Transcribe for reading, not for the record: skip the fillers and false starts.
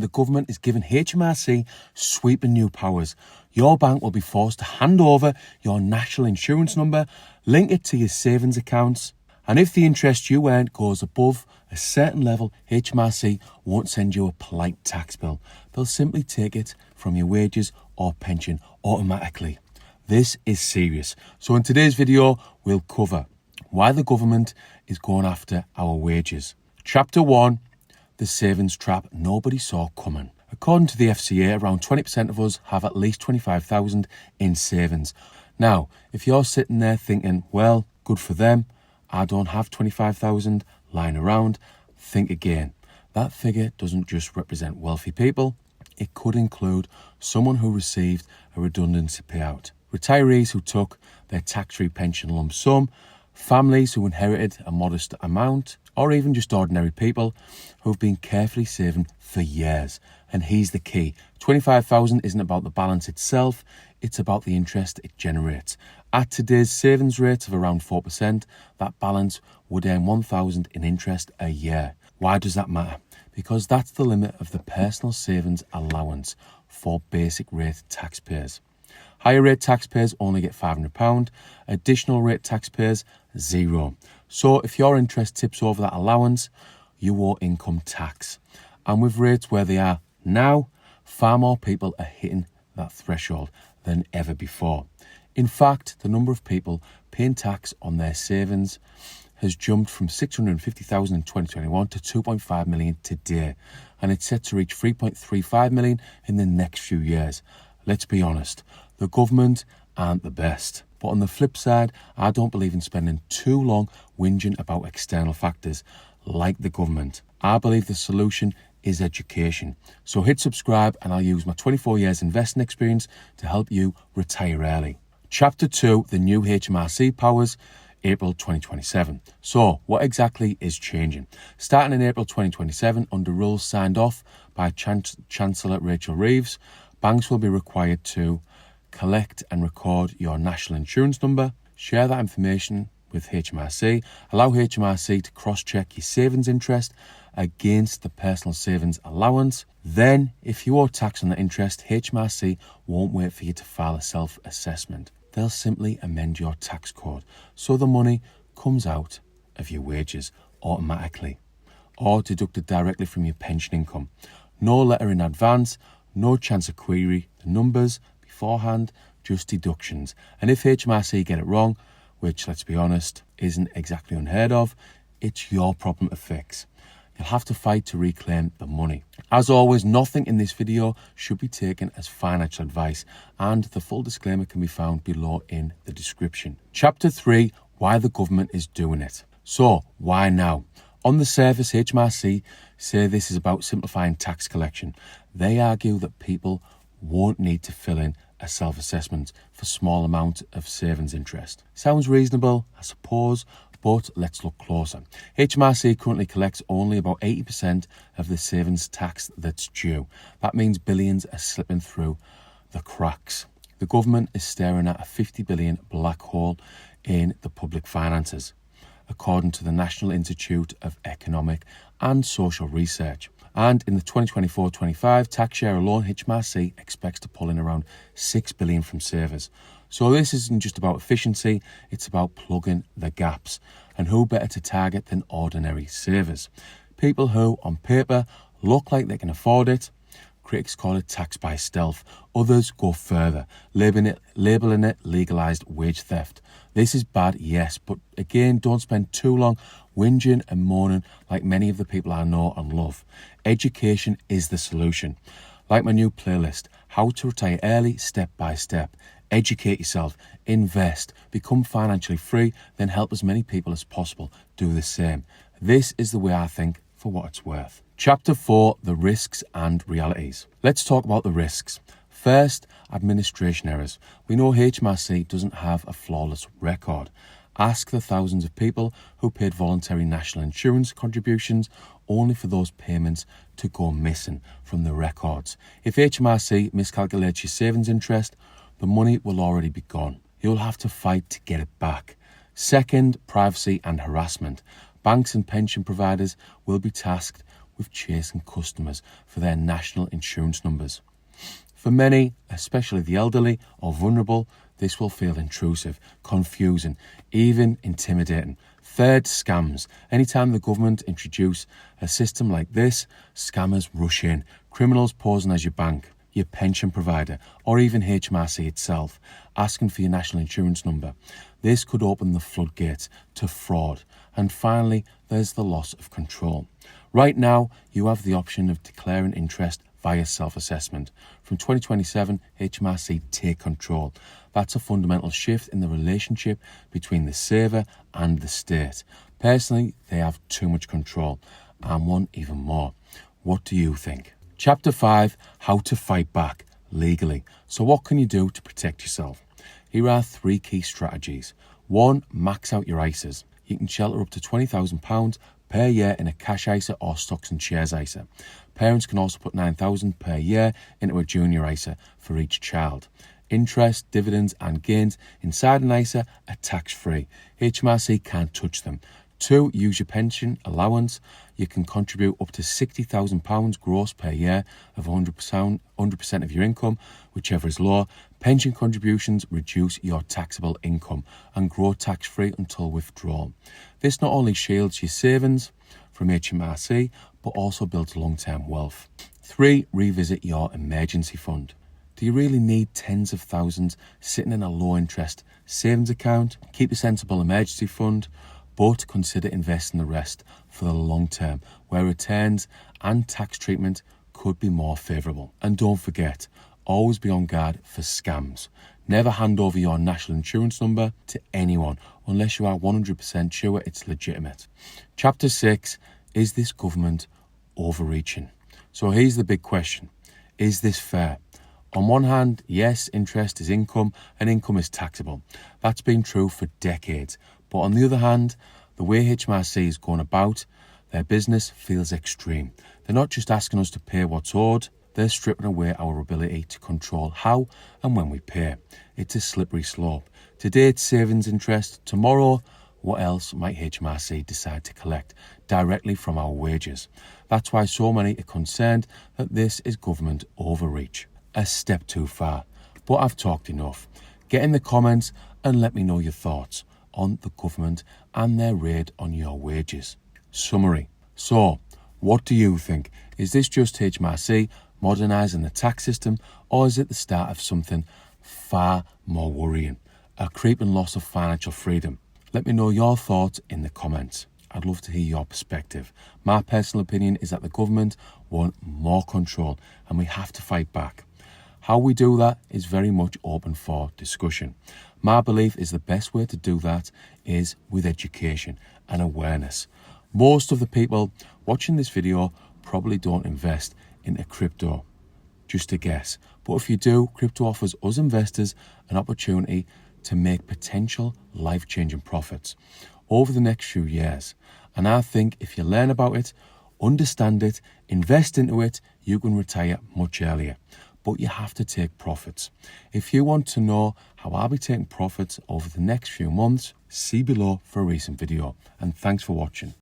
The government is giving HMRC sweeping new powers. Your bank will be forced to hand over your national insurance number, link it to your savings accounts, and if the interest you earn goes above a certain level, HMRC won't send you a polite tax bill. They'll simply take it from your wages or pension automatically. This is serious. So in today's video, we'll cover why the government is going after our wages. Chapter 1, the savings trap nobody saw coming. According to the FCA, around 20% of us have at least 25,000 in savings. Now, if you're sitting there thinking, well, good for them, I don't have 25,000 lying around, think again. That figure doesn't just represent wealthy people. It could include someone who received a redundancy payout, retirees who took their tax-free pension lump sum, families who inherited a modest amount, or even just ordinary people who've been carefully saving for years. And here's the key. 25,000 isn't about the balance itself, it's about the interest it generates. At today's savings rate of around 4%, that balance would earn 1,000 in interest a year. Why does that matter? Because that's the limit of the personal savings allowance for basic rate taxpayers. Higher rate taxpayers only get £500, additional rate taxpayers, £0. So if your interest tips over that allowance, you owe income tax. And with rates where they are now, far more people are hitting that threshold than ever before. In fact, the number of people paying tax on their savings has jumped from 650,000 in 2021 to 2.5 million today, and it's set to reach 3.35 million in the next few years. Let's be honest, the government aren't the best. But on the flip side, I don't believe in spending too long whinging about external factors like the government. I believe the solution is education. So hit subscribe and I'll use my 24 years investing experience to help you retire early. Chapter 2, the new HMRC powers, April 2027. So what exactly is changing? Starting in April 2027, under rules signed off by Chancellor Rachel Reeves, banks will be required to collect and record your national insurance number, share that information with HMRC, allow HMRC to cross-check your savings interest against the personal savings allowance. Then, if you owe tax on the interest, HMRC won't wait for you to file a self-assessment. They'll simply amend your tax code so the money comes out of your wages automatically or deducted directly from your pension income. No letter in advance, no chance of query the numbers beforehand, just deductions. And if HMRC get it wrong, which, let's be honest, isn't exactly unheard of, it's your problem to fix. You'll have to fight to reclaim the money. As always, nothing in this video should be taken as financial advice, and the full disclaimer can be found below in the description. Chapter 3, why the government is doing it. So, why now? On the surface, HMRC say this is about simplifying tax collection. They argue that people won't need to fill in a self-assessment for small amount of savings interest. Sounds reasonable, I suppose, but let's look closer. HMRC currently collects only about 80% of the savings tax that's due. That means billions are slipping through the cracks. The government is staring at a 50 billion black hole in the public finances, according to the National Institute of Economic and Social Research. And in the 2024-25 tax year alone, HMRC expects to pull in around 6 billion from savers. So this isn't just about efficiency, it's about plugging the gaps. And who better to target than ordinary savers? People who, on paper, look like they can afford it. Critics call it tax by stealth. Others go further, labelling it legalised wage theft. This is bad, yes, but again, don't spend too long whinging and moaning like many of the people I know and love. Education is the solution. Like my new playlist, How to Retire Early Step by Step. Educate yourself, invest, become financially free, then help as many people as possible do the same. This is the way I think, for what it's worth. Chapter 4, the risks and realities. Let's talk about the risks. First, administration errors. We know HMRC doesn't have a flawless record. Ask the thousands of people who paid voluntary national insurance contributions only for those payments to go missing from the records. If HMRC miscalculates your savings interest, the money will already be gone. You'll have to fight to get it back. Second, privacy and harassment. Banks and pension providers will be tasked with chasing customers for their national insurance numbers. For many, especially the elderly or vulnerable, this will feel intrusive, confusing, even intimidating. Third, scams. Anytime the government introduce a system like this, scammers rush in, criminals posing as your bank, your pension provider, or even HMRC itself, asking for your national insurance number. This could open the floodgates to fraud. And finally, there's the loss of control. Right now, you have the option of declaring interest via self-assessment. From 2027, HMRC take control. That's a fundamental shift in the relationship between the saver and the state. Personally, they have too much control and want even more. What do you think? Chapter 5, how to fight back legally. So what can you do to protect yourself? Here are 3 key strategies. 1, max out your ISAs. You can shelter up to £20,000 per year in a cash ISA or stocks and shares ISA. Parents can also put £9,000 per year into a junior ISA for each child. Interest, dividends and gains inside an ISA are tax-free. HMRC can't touch them. 2, use your pension allowance. You can contribute up to £60,000 gross per year of 100% of your income, whichever is lower. Pension contributions reduce your taxable income and grow tax-free until withdrawal. This not only shields your savings from HMRC, but also builds long-term wealth. 3, revisit your emergency fund. Do you really need tens of thousands sitting in a low-interest savings account? Keep a sensible emergency fund, but consider investing the rest for the long term, where returns and tax treatment could be more favourable. And don't forget, always be on guard for scams. Never hand over your national insurance number to anyone unless you are 100% sure it's legitimate. Chapter 6, is this government overreaching? So here's the big question. Is this fair? On one hand, yes, interest is income and income is taxable. That's been true for decades. But on the other hand, the way HMRC is going about their business feels extreme. They're not just asking us to pay what's owed, they're stripping away our ability to control how and when we pay. It's a slippery slope. Today it's savings interest. Tomorrow, what else might HMRC decide to collect directly from our wages? That's why so many are concerned that this is government overreach. A step too far. But I've talked enough. Get in the comments and let me know your thoughts on the government and their raid on your wages. Summary. So, what do you think? Is this just HMRC modernising the tax system, or is it the start of something far more worrying? A creeping loss of financial freedom? Let me know your thoughts in the comments. I'd love to hear your perspective. My personal opinion is that the government want more control and we have to fight back. How we do that is very much open for discussion. My belief is the best way to do that is with education and awareness. Most of the people watching this video probably don't invest into crypto. Just a guess. But if you do, crypto offers us investors an opportunity to make potential life-changing profits over the next few years. And I think if you learn about it, understand it, invest into it, you can retire much earlier. But you have to take profits. If you want to know how I'll be taking profits over the next few months, see below for a recent video. And thanks for watching.